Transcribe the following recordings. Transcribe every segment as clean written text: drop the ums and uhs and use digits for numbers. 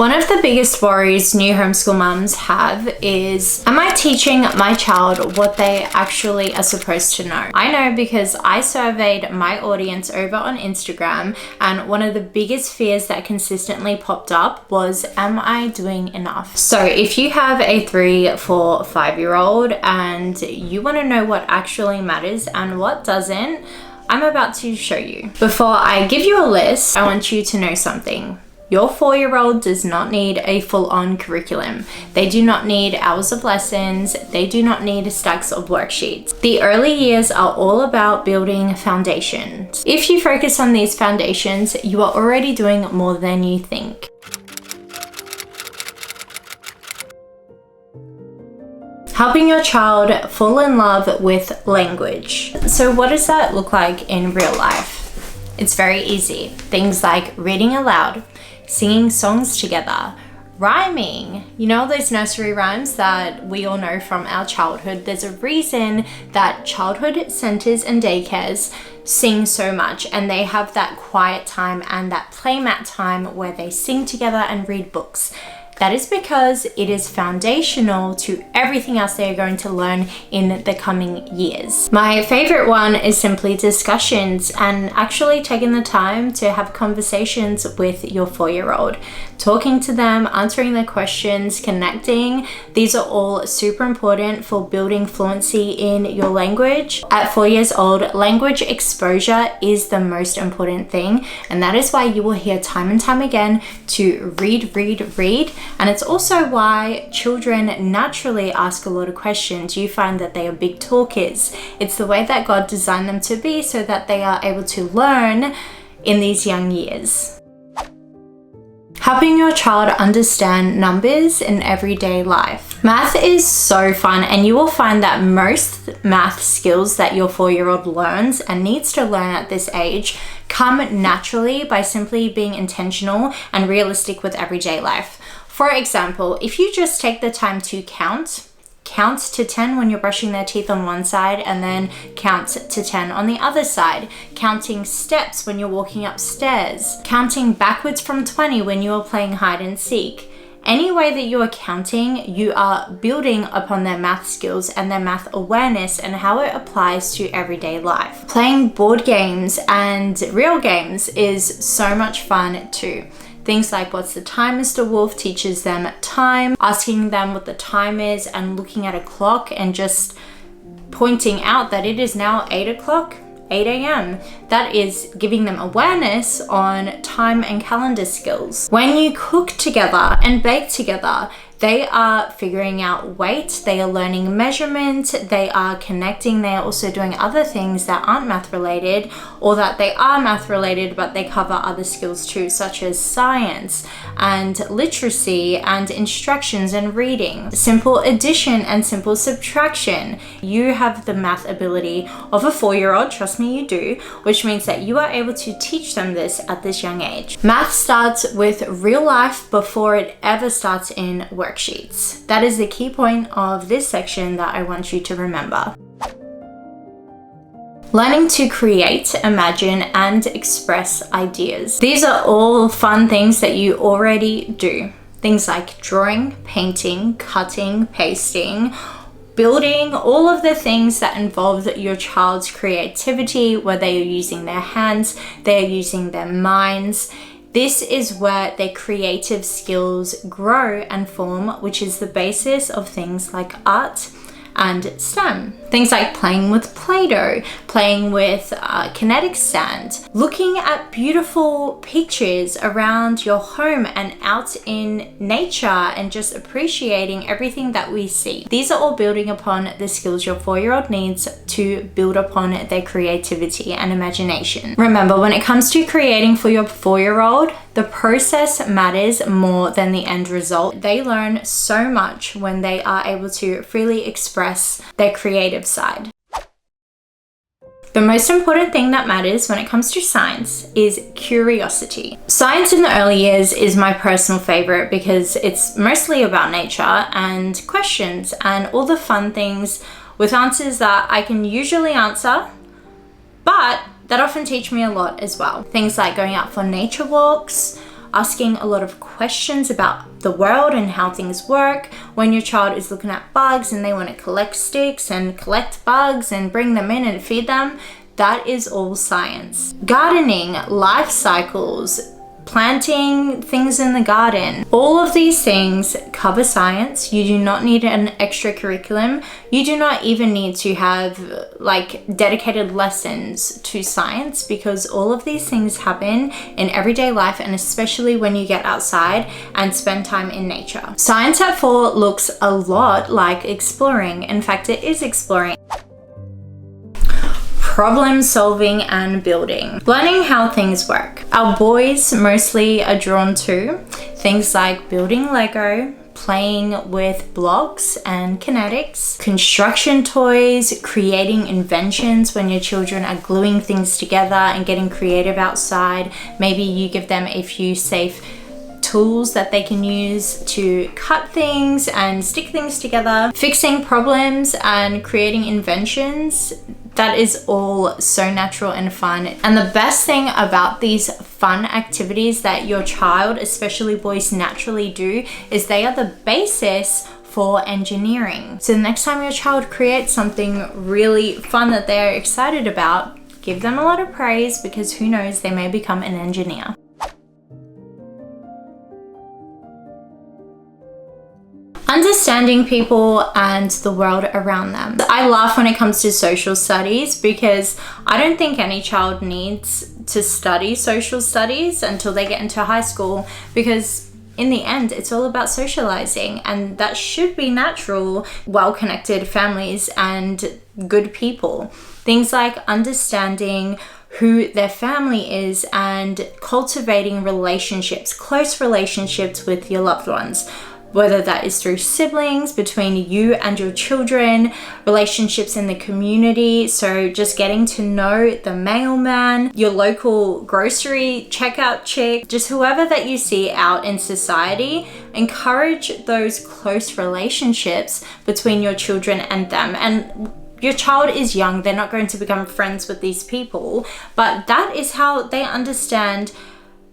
One of the biggest worries new homeschool mums have is, am I teaching my child what they actually are supposed to know? I know because I surveyed my audience over on Instagram, and one of the biggest fears that consistently popped up was, am I doing enough? So if you have a 3, 4, 5-year-old and you want to know what actually matters and what doesn't, I'm about to show you. Before I give you a list, I want you to know something. Your 4-year-old does not need a full-on curriculum. They do not need hours of lessons. They do not need stacks of worksheets. The early years are all about building foundations. If you focus on these foundations, you are already doing more than you think. Helping your child fall in love with language. So what does that look like in real life? It's very easy. Things like reading aloud, singing songs together, rhyming. You know those nursery rhymes that we all know from our childhood? There's a reason that childhood centers and daycares sing so much, and they have that quiet time and that playmat time where they sing together and read books. That is because it is foundational to everything else they are going to learn in the coming years. My favorite one is simply discussions and actually taking the time to have conversations with your 4-year-old. Talking to them, answering their questions, connecting. These are all super important for building fluency in your language. At 4 years old, language exposure is the most important thing, and that is why you will hear time and time again to read, read, read. And it's also why children naturally ask a lot of questions. You find that they are big talkers. It's the way that God designed them to be so that they are able to learn in these young years. Helping your child understand numbers in everyday life. Math is so fun, and you will find that most math skills that your 4-year-old learns and needs to learn at this age come naturally by simply being intentional and realistic with everyday life. For example, if you just take the time to count to 10 when you're brushing their teeth on one side, and then count to 10 on the other side. Counting steps when you're walking upstairs. Counting backwards from 20 when you are playing hide and seek. Any way that you are counting, you are building upon their math skills and their math awareness and how it applies to everyday life. Playing board games and real games is so much fun too. Things like what's the time, Mr. Wolf teaches them time, asking them what the time is and looking at a clock and just pointing out that it is now 8 o'clock, 8 a.m. That is giving them awareness on time and calendar skills. When you cook together and bake together, they are figuring out weight, they are learning measurement, they are connecting, they are also doing other things that aren't math related, or that they are math related but they cover other skills too, such as science and literacy and instructions and reading. Simple addition and simple subtraction. You have the math ability of a 4-year-old, trust me you do, which means that you are able to teach them this at this young age. Math starts with real life before it ever starts in worksheets. That is the key point of this section that I want you to remember. Learning to create, imagine, and express ideas. These are all fun things that you already do. Things like drawing, painting, cutting, pasting, building, all of the things that involve your child's creativity, where they are using their hands, they are using their minds. This is where their creative skills grow and form, which is the basis of things like art and STEM. Things like playing with Play-Doh, playing with kinetic sand, looking at beautiful pictures around your home and out in nature and just appreciating everything that we see. These are all building upon the skills your 4-year-old needs to build upon their creativity and imagination. Remember, when it comes to creating for your 4-year-old, the process matters more than the end result. They learn so much when they are able to freely express their creative side. The most important thing that matters when it comes to science is curiosity. Science in the early years is my personal favorite because it's mostly about nature and questions and all the fun things with answers that I can usually answer, but that often teach me a lot as well. Things like going out for nature walks, asking a lot of questions about the world and how things work. When your child is looking at bugs and they want to collect sticks and collect bugs and bring them in and feed them, that is all science. Gardening, life cycles, planting things in the garden. All of these things cover science. You do not need an extra curriculum. You do not even need to have like dedicated lessons to science, because all of these things happen in everyday life, and especially when you get outside and spend time in nature. Science at 4 looks a lot like exploring. In fact, it is exploring. Problem solving and building. Learning how things work. Our boys mostly are drawn to things like building Lego, playing with blocks and kinetics, construction toys, creating inventions when your children are gluing things together and getting creative outside. Maybe you give them a few safe tools that they can use to cut things and stick things together. Fixing problems and creating inventions. That is all so natural and fun. And the best thing about these fun activities that your child, especially boys, naturally do is they are the basis for engineering. So the next time your child creates something really fun that they're excited about, give them a lot of praise, because who knows, they may become an engineer. Understanding people and the world around them. I laugh when it comes to social studies, because I don't think any child needs to study social studies until they get into high school, because in the end, it's all about socializing, and that should be natural. Well-connected families and good people. Things like understanding who their family is and cultivating relationships, close relationships with your loved ones. Whether that is through siblings, between you and your children, relationships in the community. So just getting to know the mailman, your local grocery checkout chick, just whoever that you see out in society. Encourage those close relationships between your children and them. And your child is young, they're not going to become friends with these people, but that is how they understand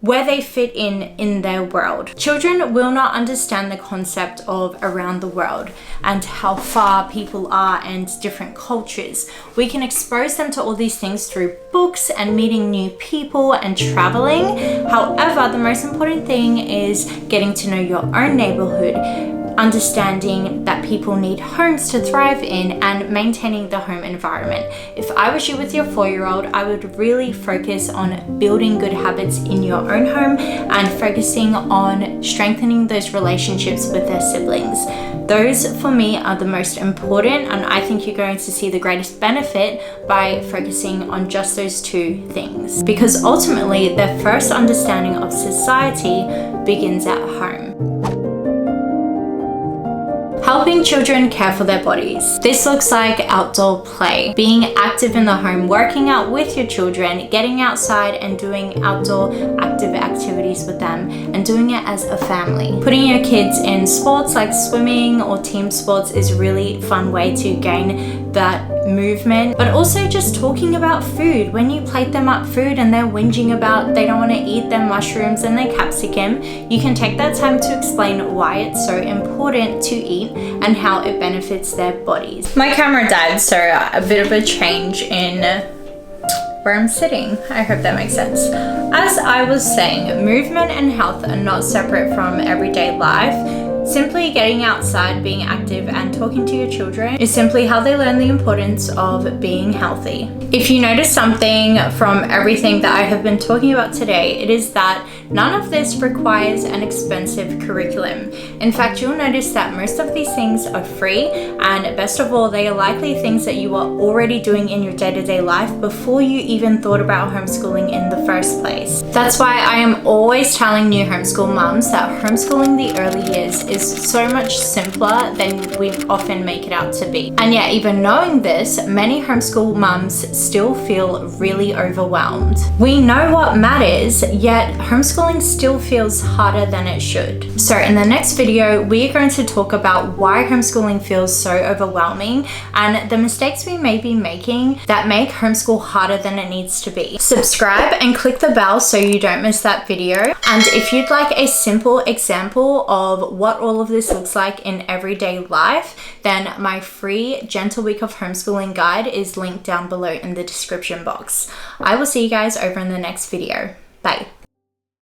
where they fit in their world. Children will not understand the concept of around the world and how far people are and different cultures. We can expose them to all these things through books and meeting new people and traveling. However, the most important thing is getting to know your own neighborhood, understanding that people need homes to thrive in, and maintaining the home environment. If I was you with your 4-year-old, I would really focus on building good habits in your own home and focusing on strengthening those relationships with their siblings. Those for me are the most important, and I think you're going to see the greatest benefit by focusing on just those 2 things, because ultimately their first understanding of society begins at home. Helping children care for their bodies. This looks like outdoor play, being active in the home, working out with your children, getting outside and doing outdoor active activities with them, and doing it as a family. Putting your kids in sports like swimming or team sports is a really fun way to gain that movement, but also just talking about food. When you plate them up food and they're whinging about they don't want to eat their mushrooms and their capsicum, you can take that time to explain why it's so important to eat and how it benefits their bodies. My camera died, so a bit of a change in where I'm sitting. I hope that makes sense. As I was saying, movement and health are not separate from everyday life. Simply getting outside, being active, and talking to your children is simply how they learn the importance of being healthy. If you notice something from everything that I have been talking about today, it is that none of this requires an expensive curriculum. In fact, you'll notice that most of these things are free, and best of all, they are likely things that you are already doing in your day-to-day life before you even thought about homeschooling in the first place. That's why I am always telling new homeschool moms that homeschooling the early years is is so much simpler than we often make it out to be. And yet, even knowing this, many homeschool mums still feel really overwhelmed. We know what matters, yet homeschooling still feels harder than it should. So in the next video, we are going to talk about why homeschooling feels so overwhelming and the mistakes we may be making that make homeschool harder than it needs to be. Subscribe and click the bell so you don't miss that video. And if you'd like a simple example of what all of this looks like in everyday life, then my free Gentle Week of Homeschooling guide is linked down below in the description box. I will see you guys over in the next video. Bye.